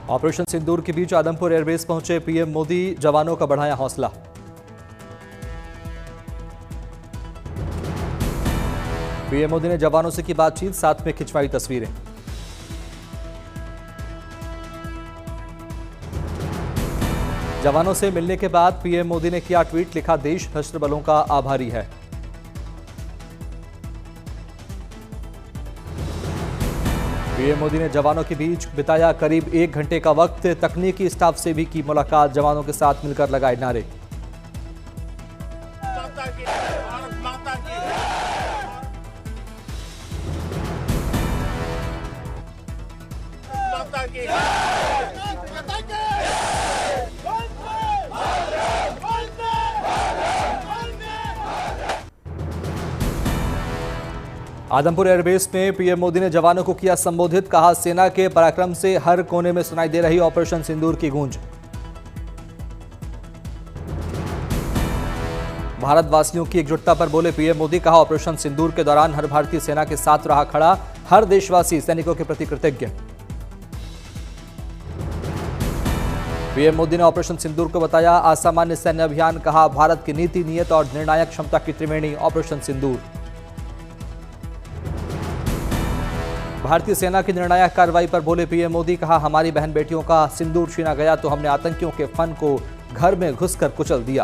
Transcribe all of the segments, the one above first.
Operation सिंदूर के बीच Adampur airbase पहुंचे PM Modi, जवानों का बढ़ाया हौसला। पीएम मोदी ने जवानों से की बातचीत, साथ में खिंचवाई तस्वीरें। जवानों से मिलने के बाद पीएम मोदी ने किया ट्वीट, लिखा देश सशस्त्र बलों का आभारी है। पीएम मोदी ने जवानों के बीच बिताया करीब 1 घंटे का वक्त, तकनीकी स्टाफ से भी की मुलाकात, जवानों के साथ मिलकर लगाए नारे। आदमपुर एयरबेस में पीएम मोदी ने जवानों को किया संबोधित, कहा सेना के पराक्रम से हर कोने में सुनाई दे रही ऑपरेशन सिंदूर की गूंज। भारतवासियों की एकजुटता पर बोले पीएम मोदी, कहा ऑपरेशन सिंदूर के दौरान हर भारतीय सेना के साथ रहा खड़ा, हर देशवासी सैनिकों के प्रति कृतज्ञ। पीएम मोदी ने ऑपरेशन सिंदूर को बताया असामान्य सैन्य अभियान, कहा भारत की नीति, नियत और निर्णायक क्षमता की त्रिवेणी ऑपरेशन सिंदूर। भारतीय सेना की निर्णायक कार्रवाई पर बोले पीएम मोदी, कहा हमारी बहन बेटियों का सिंदूर छीना गया तो हमने आतंकियों के फन को घर में घुसकर कुचल दिया।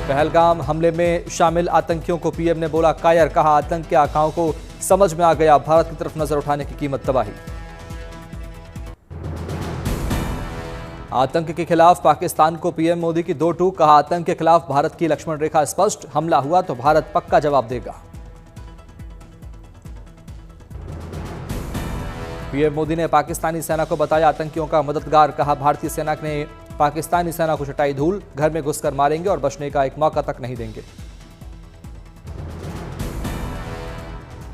पहलगाम हमले में शामिल आतंकियों को पीएम ने बोला कायर, कहा आतंक के आकाओं को समझ में आ गया, भारत की तरफ नजर उठाने की कीमत तबाही। आतंक के खिलाफ पाकिस्तान को पीएम मोदी की 2 टूक, कहा आतंक के खिलाफ भारत की लक्ष्मण रेखा स्पष्ट, हमला हुआ तो भारत पक्का जवाब देगा। पीएम मोदी ने पाकिस्तानी सेना को बताया आतंकियों का मददगार, कहा भारतीय सेना ने पाकिस्तानी सेना को चटाई धूल, घर में घुसकर मारेंगे और बचने का एक मौका तक नहीं देंगे।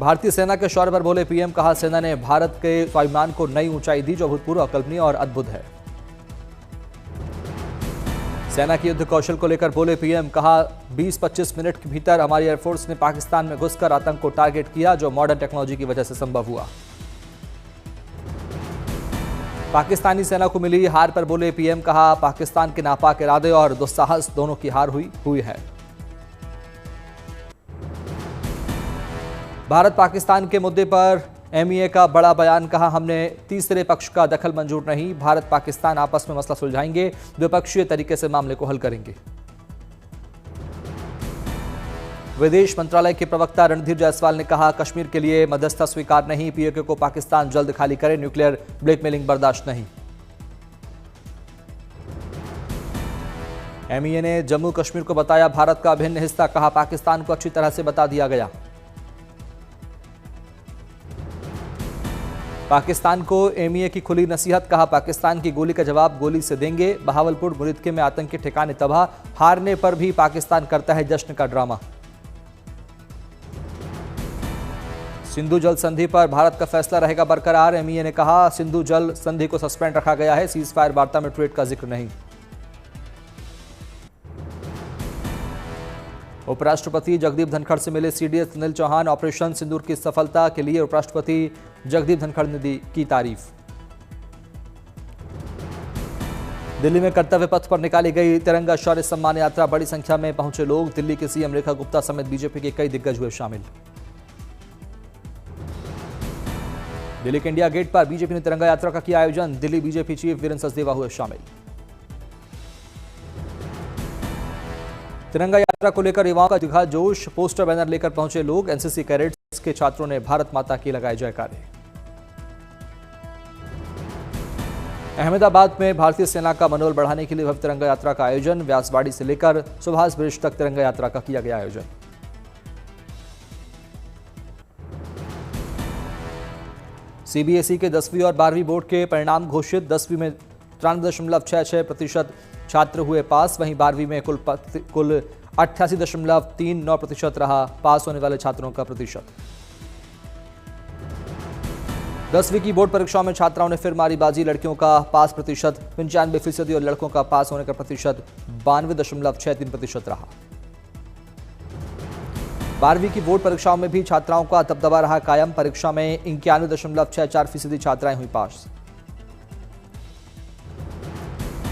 भारतीय सेना के शौर्य पर बोले पीएम, कहा सेना ने भारत के स्वाभिमान को नई ऊंचाई दी जो अभूतपूर्व, अकल्पनीय और अद्भुत है। सेना की युद्ध कौशल को लेकर बोले पीएम, कहा 20-25 मिनट के भीतर हमारी एयरफोर्स ने पाकिस्तान में घुसकर आतंक को टारगेट किया, जो मॉडर्न टेक्नोलॉजी की वजह से संभव हुआ। पाकिस्तानी सेना को मिली हार पर बोले पीएम, कहा पाकिस्तान के नापाक इरादे और दुस्साहस दोनों की हार हुई है। भारत पाकिस्तान के मुद्दे पर एमईए का बड़ा बयान, कहा हमने तीसरे पक्ष का दखल मंजूर नहीं, भारत पाकिस्तान आपस में मसला सुलझाएंगे, द्विपक्षीय तरीके से मामले को हल करेंगे। विदेश मंत्रालय के प्रवक्ता रणधीर जायसवाल ने कहा कश्मीर के लिए मध्यस्थता स्वीकार नहीं, पीओके को पाकिस्तान जल्द खाली करे, न्यूक्लियर ब्लैकमेलिंग बर्दाश्त नहीं। एमईए ने जम्मू कश्मीर को बताया भारत का अभिन्न हिस्सा, कहा पाकिस्तान को अच्छी तरह से बता दिया गया। पाकिस्तान को एमईए की खुली नसीहत, कहा पाकिस्तान की गोली का जवाब गोली से देंगे। बहावलपुर मुरिदके में आतंकी ठिकाने तबाह, हारने पर भी पाकिस्तान करता है जश्न का ड्रामा। सिंधु जल संधि पर भारत का फैसला रहेगा बरकरार, एमईए ने कहा सिंधु जल संधि को सस्पेंड रखा गया है, सीज फायर वार्ता में ट्वीट का जिक्र नहीं। उपराष्ट्रपति जगदीप धनखड़ से मिले सीडीएस अनिल चौहान, ऑपरेशन सिंदूर की सफलता के लिए उपराष्ट्रपति जगदीप धनखड़ ने की तारीफ। दिल्ली में कर्तव्य पथ पर निकाली गई तिरंगा शौर्य सम्मान यात्रा, बड़ी संख्या में पहुंचे लोग, दिल्ली के सीएम रेखा गुप्ता समेत बीजेपी के कई दिग्गज हुए शामिल। दिल्ली के इंडिया गेट पर बीजेपी ने तिरंगा यात्रा का किया आयोजन, दिल्ली बीजेपी चीफ वीरेंद्र सचदेवा हुए शामिल। तिरंगा यात्रा को लेकर युवाओं का दिखा जोश, पोस्टर बैनर लेकर पहुंचे लोग, एनसीसी कैडेट्स के छात्रों ने भारत माता की लगाए जयकारे। अहमदाबाद में भारतीय सेना का मनोबल बढ़ाने के लिए भव्य तिरंगा यात्रा का आयोजन, व्यासबाड़ी से लेकर सुभाष ब्रिज तक तिरंगा यात्रा का किया गया आयोजन। सीबीएसई के 10वीं और 12वीं बोर्ड के परिणाम घोषित, 10वीं में 93.66% छात्र हुए पास, वहीं 12वीं में कुल 88.39% रहा पास होने वाले छात्रों का प्रतिशत। 10वीं की बोर्ड परीक्षाओं में छात्राओं ने फिर मारी बाजी, लड़कियों का पास प्रतिशत 95% और लड़कों का पास होने का प्रतिशत 92.63% रहा। 12वीं की बोर्ड परीक्षाओं में भी छात्राओं का दबदबा रहा कायम। परीक्षा में 91.64% छात्राएं हुई पास।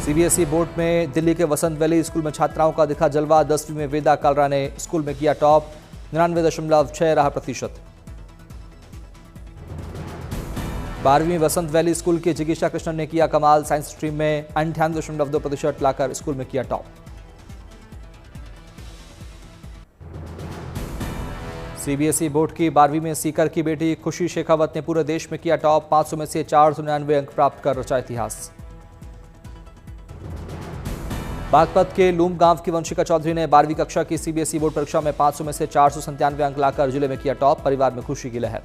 सीबीएसई बोर्ड में दिल्ली के वसंत वैली स्कूल में छात्राओं का दिखा जलवा। 10वीं में वेदा कालरा ने स्कूल में किया टॉप, 99.6 रहा प्रतिशत। 12वीं वसंत वैली स्कूल के जिगीशा कृष्णन ने किया कमाल। साइंस स्ट्रीम में 98.2% लाकर स्कूल में किया टॉप। सीबीएसई बोर्ड की 12वीं में सीकर की बेटी खुशी शेखावत ने पूरे देश में किया टॉप। 500 में से 499 अंक प्राप्त कर रचा इतिहास। बागपत के लूम गांव की वंशिका चौधरी ने 12वीं कक्षा की सीबीएसई बोर्ड परीक्षा में 500 में से 497 अंक लाकर जिले में किया टॉप। परिवार में खुशी की लहर।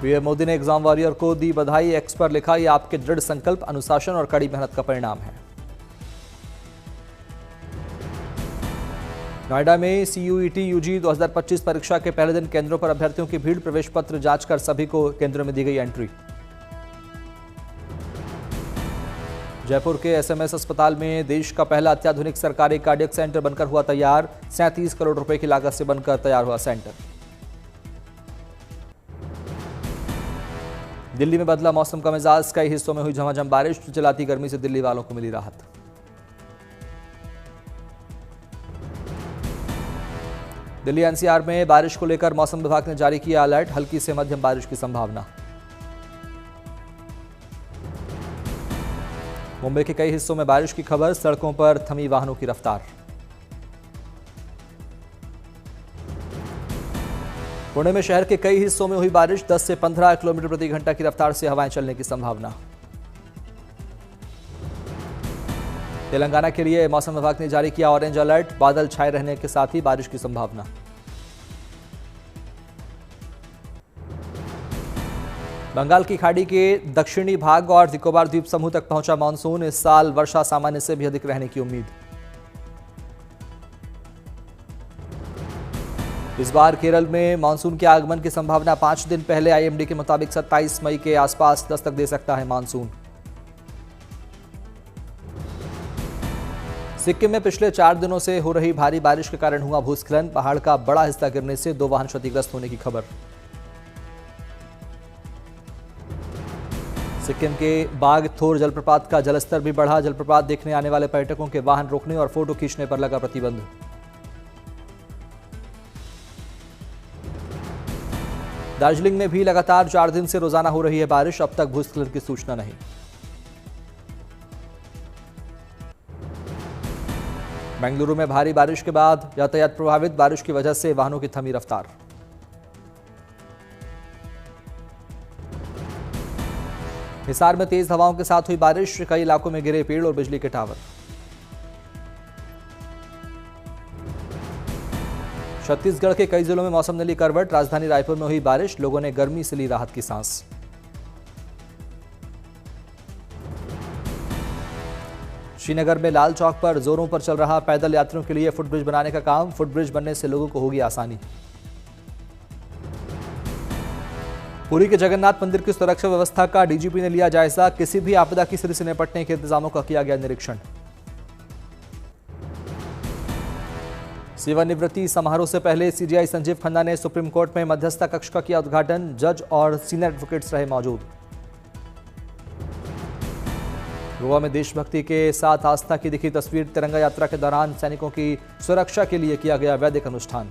पीएम मोदी ने एग्जाम वॉरियर को दी बधाई। एक्स पर लिखा, ये आपके दृढ़ संकल्प, अनुशासन और कड़ी मेहनत का परिणाम है। नोएडा में सीयूईटी यूजी 2025 परीक्षा के पहले दिन केंद्रों पर अभ्यर्थियों की भीड़। प्रवेश पत्र जांच कर सभी को केंद्रों में दी गई एंट्री। जयपुर के एसएमएस अस्पताल में देश का पहला अत्याधुनिक सरकारी कार्डियक सेंटर बनकर हुआ तैयार। 37 करोड़ रुपए की लागत से बनकर तैयार हुआ सेंटर। दिल्ली में बदला मौसम का मिजाज। कई हिस्सों में हुई झमाझम बारिश। चिलचिलाती गर्मी से दिल्ली वालों को मिली राहत। दिल्ली एनसीआर में बारिश को लेकर मौसम विभाग ने जारी किया अलर्ट। हल्की से मध्यम बारिश की संभावना। मुंबई के कई हिस्सों में बारिश की खबर। सड़कों पर थमी वाहनों की रफ्तार। पुणे में शहर के कई हिस्सों में हुई बारिश। 10 से 15 किलोमीटर प्रति घंटा की रफ्तार से हवाएं चलने की संभावना। तेलंगाना के लिए मौसम विभाग ने जारी किया ऑरेंज अलर्ट। बादल छाए रहने के साथ ही बारिश की संभावना। बंगाल की खाड़ी के दक्षिणी भाग और निकोबार द्वीप समूह तक पहुंचा मानसून। इस साल वर्षा सामान्य से भी अधिक रहने की उम्मीद। इस बार केरल में मानसून के आगमन की संभावना। 5 दिन पहले आईएमडी के मुताबिक 27 मई के आसपास दस्तक दे सकता है मानसून। सिक्किम में पिछले 4 दिनों से हो रही भारी बारिश के कारण हुआ भूस्खलन। पहाड़ का बड़ा हिस्सा गिरने से 2 वाहन क्षतिग्रस्त होने की खबर। सिक्किम के बागथोर जलप्रपात का जलस्तर भी बढ़ा। जलप्रपात देखने आने वाले पर्यटकों के वाहन रोकने और फोटो खींचने पर लगा प्रतिबंध। दार्जिलिंग में भी लगातार 4 दिन से रोजाना हो रही है बारिश। अब तक भूस्खलन की सूचना नहीं। बेंगलुरु में भारी बारिश के बाद यातायात प्रभावित। बारिश की वजह से वाहनों की थमी रफ्तार। हिसार में तेज हवाओं के साथ हुई बारिश। कई इलाकों में गिरे पेड़ और बिजली के टावर। छत्तीसगढ़ के कई जिलों में मौसम ने ली करवट। राजधानी रायपुर में हुई बारिश। लोगों ने गर्मी से ली राहत की सांस। श्रीनगर में लाल चौक पर जोरों पर चल रहा पैदल यात्रियों के लिए फुटब्रिज बनाने का काम। फुटब्रिज बनने से लोगों को होगी आसानी। पुरी के जगन्नाथ मंदिर की सुरक्षा व्यवस्था का डीजीपी ने लिया जायजा। किसी भी आपदा की स्थिति से निपटने के इंतजामों का किया गया निरीक्षण। सेवानिवृत्ति समारोह से पहले सीजीआई संजीव खन्ना ने सुप्रीम कोर्ट में मध्यस्थता कक्ष का किया उद्घाटन। जज और सीनियर एडवोकेट्स रहे मौजूद। गोवा में देशभक्ति के साथ आस्था की दिखी तस्वीर। तिरंगा यात्रा के दौरान सैनिकों की सुरक्षा के लिए किया गया वैदिक अनुष्ठान।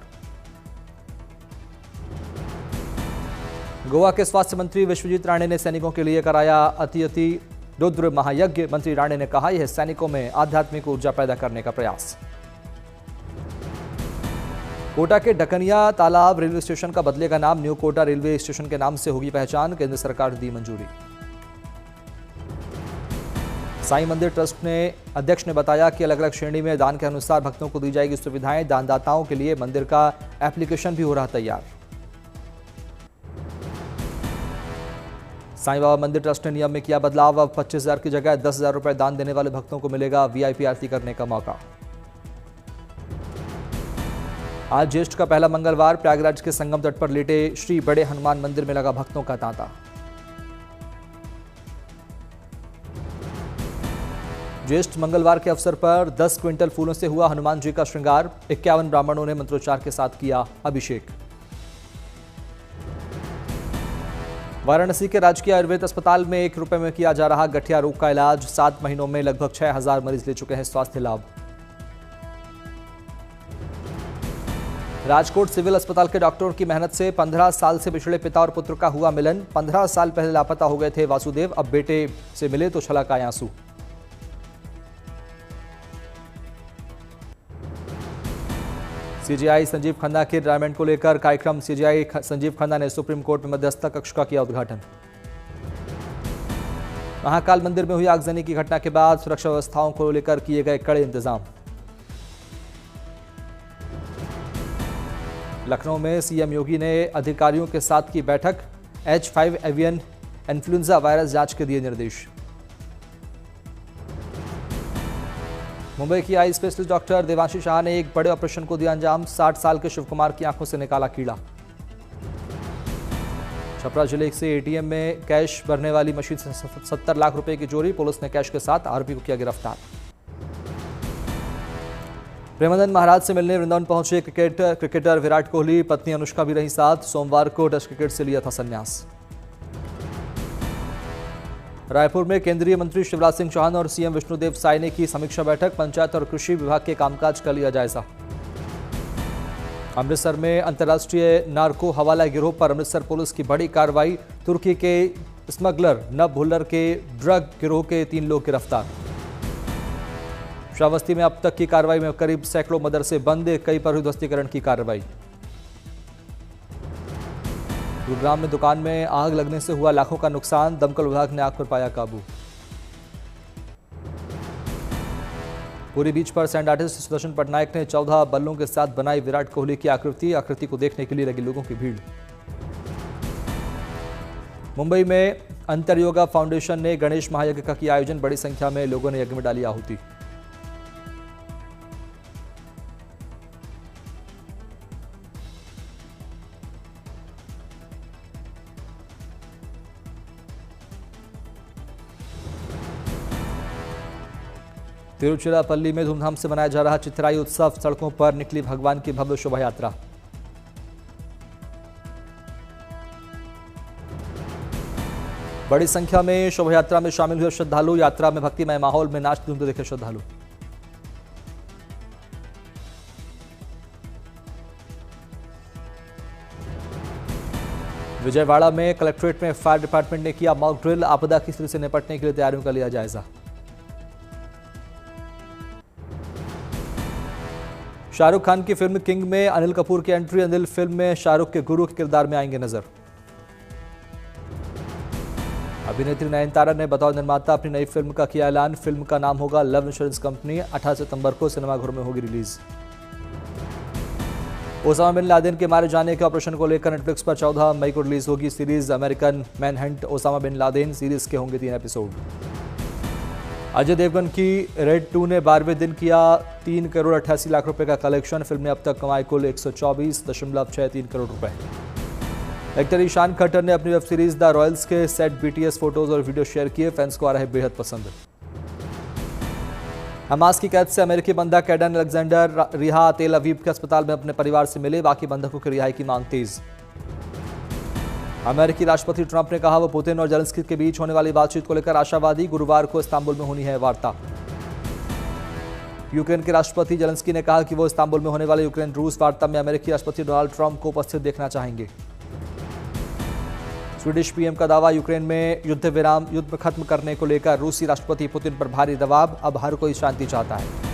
गोवा के स्वास्थ्य मंत्री विश्वजीत राणे ने सैनिकों के लिए कराया अति रुद्र महायज्ञ। मंत्री राणे ने कहा, यह सैनिकों में आध्यात्मिक ऊर्जा पैदा करने का प्रयास। कोटा के ढकनिया तालाब रेलवे स्टेशन का बदलेगा नाम। न्यू कोटा रेलवे स्टेशन के नाम से होगी पहचान। केंद्र सरकार ने दी मंजूरी। साईं मंदिर ट्रस्ट ने अध्यक्ष ने बताया कि अलग अलग श्रेणी में दान के अनुसार भक्तों को दी जाएगी सुविधाएं। दानदाताओं के लिए मंदिर का एप्लीकेशन भी हो रहा तैयार। साईं बाबा मंदिर ट्रस्ट ने नियम में किया बदलाव। अब 25,000 की जगह 10,000 रुपए दान देने वाले भक्तों को मिलेगा वीआईपी आरती करने का मौका। आज ज्येष्ठ का पहला मंगलवार। प्रयागराज के संगम तट पर लेटे श्री बड़े हनुमान मंदिर में लगा भक्तों का तांता। ज्येष्ठ मंगलवार के अवसर पर 10 क्विंटल फूलों से हुआ हनुमान जी का श्रृंगार। 51 ब्राह्मणों ने मंत्रोच्चार के साथ किया अभिषेक। वाराणसी के राजकीय आयुर्वेद अस्पताल में 1 रुपए में किया जा रहा गठिया रोग का इलाज। 7 महीनों में लगभग 6000 मरीज ले चुके हैं स्वास्थ्य लाभ। राजकोट सिविल अस्पताल के डॉक्टरों की मेहनत से 15 साल से बिछड़े पिता और पुत्र का हुआ मिलन। 15 साल पहले लापता हो गए थे वासुदेव, अब बेटे से मिले तो छलक आए आंसू। सीजेआई संजीव खन्ना के रिटायरमेंट को लेकर कार्यक्रम। सीजेआई संजीव खन्ना ने सुप्रीम कोर्ट में मध्यस्थता कक्ष का किया उद्घाटन। महाकाल मंदिर में हुई आगजनी की घटना के बाद सुरक्षा व्यवस्थाओं को लेकर किए गए कड़े इंतजाम। लखनऊ में सीएम योगी ने अधिकारियों के साथ की बैठक। H5 एवियन इन्फ्लुएंजा वायरस जांच के दिए निर्देश। मुंबई की eye specialist doctor Devanshi Shah ने एक बड़े ऑपरेशन को दिया अंजाम। 60 साल के शिवकुमार की आंखों से निकाला कीड़ा। छपरा जिले से एटीएम में कैश भरने वाली मशीन से 70 लाख रुपए की चोरी। पुलिस ने कैश के साथ आरोपी को किया गिरफ्तार। प्रेमानंद महाराज से मिलने वृंदावन पहुंचे क्रिकेटर विराट कोहली। पत्नी अनुष्का भी रही साथ। सोमवार को टेस्ट क्रिकेट से लिया था संन्यास। रायपुर में केंद्रीय मंत्री शिवराज सिंह चौहान और सीएम विष्णुदेव साय ने की समीक्षा बैठक। पंचायत और कृषि विभाग के कामकाज का लिया जायजा। अमृतसर में अंतर्राष्ट्रीय नार्को हवाला गिरोह पर अमृतसर पुलिस की बड़ी कार्रवाई। तुर्की के स्मगलर नब भुल्लर के ड्रग गिरोह के 3 लोग गिरफ्तार। श्रावस्ती में अब तक की कार्रवाई में करीब सैकड़ों मदरसे बंद। कई पर हुई ध्वस्तीकरण की कार्रवाई। गुरुग्राम में दुकान में आग लगने से हुआ लाखों का नुकसान। दमकल विभाग ने आग पर पाया काबू। पूरी बीच पर सैंड आर्टिस्ट सुदर्शन पटनायक ने 14 बल्लों के साथ बनाई विराट कोहली की आकृति। आकृति को देखने के लिए लगी लोगों की भीड़। मुंबई में अंतर योगा फाउंडेशन ने गणेश महायज्ञ का किया आयोजन। बड़ी संख्या में लोगों ने यज्ञ में डाली आहुति। तिरुचिरापल्ली में धूमधाम से मनाया जा रहा चित्राई उत्सव। सड़कों पर निकली भगवान की भव्य शोभा यात्रा। बड़ी संख्या में शोभा यात्रा में शामिल हुए श्रद्धालु। यात्रा में भक्तिमय माहौल में नाचते झूमते दिखे श्रद्धालु। विजयवाड़ा में कलेक्ट्रेट में फायर डिपार्टमेंट ने किया मॉक ड्रिल। आपदा की स्थिति से निपटने के लिए तैयारियों का लिया जायजा। शाहरुख खान की फिल्म किंग में अनिल कपूर की एंट्री। अनिल फिल्म में शाहरुख के गुरु के किरदार में आएंगे नजर। अभिनेत्री नयनतारा ने बतौर निर्माता अपनी नई फिल्म का किया ऐलान। फिल्म का नाम होगा लव इंश्योरेंस कंपनी। 18 सितंबर को सिनेमाघरों में होगी रिलीज। ओसामा बिन लादेन के मारे जाने के ऑपरेशन को लेकर नेटफ्लिक्स पर 14 मई को रिलीज होगी series American Manhunt. Osama bin Laden series के होंगे 3 एपिसोड। अजय देवगन की रेड 2 ने 12वें दिन किया 3 करोड़ 88 लाख रुपए का कलेक्शन। फिल्म ने अब तक कमाई कुल 124.63 करोड़ रुपए। एक्टर ईशान खट्टर ने अपनी वेब सीरीज द रॉयल्स के सेट बीटीएस फोटोज और वीडियो शेयर किए। फैंस को आ रहे बेहद पसंद। हमास की कैद से अमेरिकी बंधक एडन अलेक्जेंडर रिहा। तेल अवीव के अस्पताल में अपने परिवार से मिले। बाकी बंधकों की रिहाई की मांग तेज। अमेरिकी राष्ट्रपति ट्रंप ने कहा वो पुतिन और जेलेंस्की के बीच होने वाली बातचीत को लेकर आशावादी। गुरुवार को इस्तांबुल में होनी है वार्ता। यूक्रेन के राष्ट्रपति जेलेंस्की ने कहा कि वो इस्तांबुल में होने वाले यूक्रेन रूस वार्ता में अमेरिकी राष्ट्रपति डोनाल्ड ट्रंप को उपस्थित देखना चाहेंगे। स्वीडिश पीएम का दावा। यूक्रेन में युद्ध खत्म करने को लेकर रूसी राष्ट्रपति पुतिन पर भारी दबाव। अब हर कोई शांति चाहता है।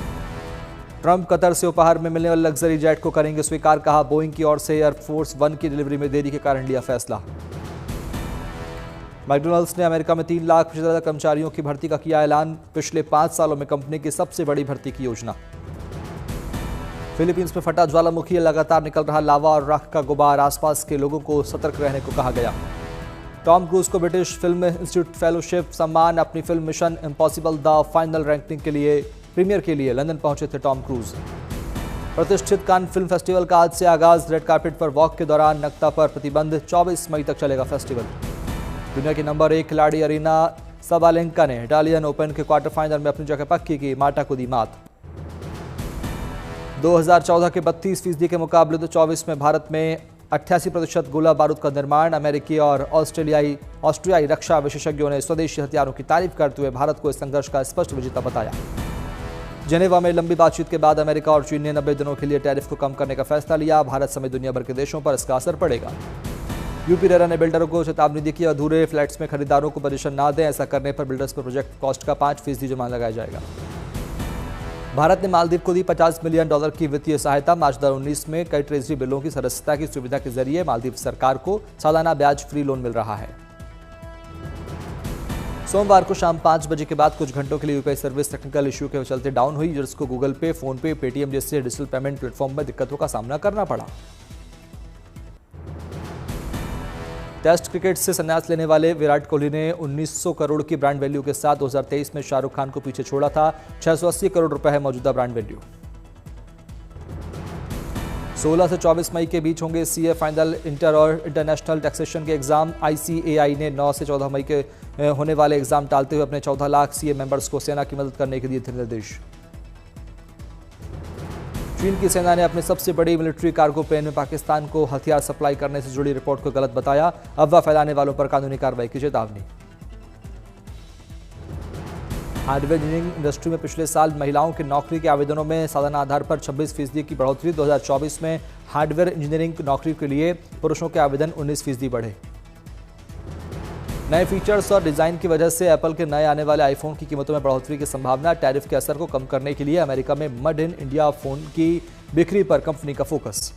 ट्रंप कतर से उपहार में मिलने वाले लग्जरी जेट को करेंगे स्वीकार। कहा बोइंग की ओर से एयरफोर्स 1 की डिलीवरी में देरी के कारण लिया फैसला। मैकडॉनल्ड्स ने अमेरिका में 3 लाख से ज्यादा कर्मचारियों की भर्ती का किया ऐलान। पिछले 5 सालों में कंपनी की सबसे बड़ी भर्ती की योजना। फिलीपींस में फटा ज्वालामुखी। लगातार निकल रहा लावा और राख का गुबार। आसपास के लोगों को सतर्क रहने को कहा गया। टॉम क्रूज को ब्रिटिश फिल्म इंस्टीट्यूट फेलोशिप सम्मान। अपनी film mission impossible the final ranking के लिए प्रीमियर के लिए लंदन पहुंचे थे टॉम क्रूज। प्रतिष्ठित कान फिल्म फेस्टिवल का आज से आगाज। रेड कार्पेट पर वॉक के दौरान नग्नता पर प्रतिबंध। 24 मई तक चलेगा फेस्टिवल। दुनिया की नंबर 1 खिलाड़ी अरीना सबालेंका ने इटालियन ओपन के क्वार्टर फाइनल में अपनी जगह पक्की की, मार्टा को दी मात। 2014 के 32% के मुकाबले 2024 में भारत में 88% गोला बारूद का निर्माण। अमेरिकी और ऑस्ट्रियाई रक्षा विशेषज्ञों ने स्वदेशी हथियारों की तारीफ करते हुए भारत को इस संघर्ष का स्पष्ट विजेता बताया। जेनेवा में लंबी बातचीत के बाद अमेरिका और चीन ने 90 दिनों के लिए टैरिफ को कम करने का फैसला लिया। भारत समेत दुनिया भर के देशों पर इसका असर पड़ेगा। यूपी रेरा ने बिल्डरों को चेतावनी दी कि अधूरे फ्लैट्स में खरीदारों को पोजीशन ना दें। ऐसा करने पर बिल्डर्स पर प्रोजेक्ट कॉस्ट का 5% जुर्माना लगाया जाएगा। भारत ने मालदीव को दी $50 मिलियन की वित्तीय सहायता। मार्च 2019 में कई ट्रेजरी बिलों की सदस्यता की सुविधा के जरिए मालदीव सरकार को सालाना ब्याज फ्री लोन मिल रहा है। सोमवार को शाम 5 बजे के बाद कुछ घंटों के लिए यूपीआई सर्विस टेक्निकल इश्यू के चलते डाउन हुई। यूजर्स को गूगल पे, फोन पे, पेटीएम जैसे डिजिटल पेमेंट प्लेटफॉर्म में दिक्कतों का सामना करना पड़ा। टेस्ट क्रिकेट से संन्यास लेने वाले विराट कोहली ने 1900 करोड़ की ब्रांड वैल्यू के साथ 2023 में शाहरुख खान को पीछे छोड़ा था। 680 करोड़ रुपए है मौजूदा ब्रांड वैल्यू। 16 से 24 मई के बीच होंगे सीए फाइनल इंटर और इंटरनेशनल टैक्सेशन के एग्जाम। आईसीएआई ने 9 से 14 मई के होने वाले एग्जाम टालते हुए अपने 14 लाख सीए मेंबर्स को सेना की मदद करने के दिए थे निर्देश। चीन की सेना ने अपने सबसे बड़ी मिलिट्री कार्गो प्लेन में पाकिस्तान को हथियार सप्लाई करने से जुड़ी रिपोर्ट को गलत बताया। अफवाह फैलाने वालों पर कानूनी कार्रवाई की चेतावनी। हार्डवेयर इंजीनियरिंग इंडस्ट्री में पिछले साल महिलाओं की नौकरी के आवेदनों में सालाना आधार पर 26% की बढ़ोतरी। 2024 में हार्डवेयर इंजीनियरिंग नौकरी के लिए पुरुषों के आवेदन 19% बढ़े। नए फीचर्स और डिजाइन की वजह से एप्पल के नए आने वाले आईफोन की कीमतों में बढ़ोतरी की संभावना। टैरिफ के असर को कम करने के लिए अमेरिका में मेड इन इंडिया फोन की बिक्री पर कंपनी का फोकस।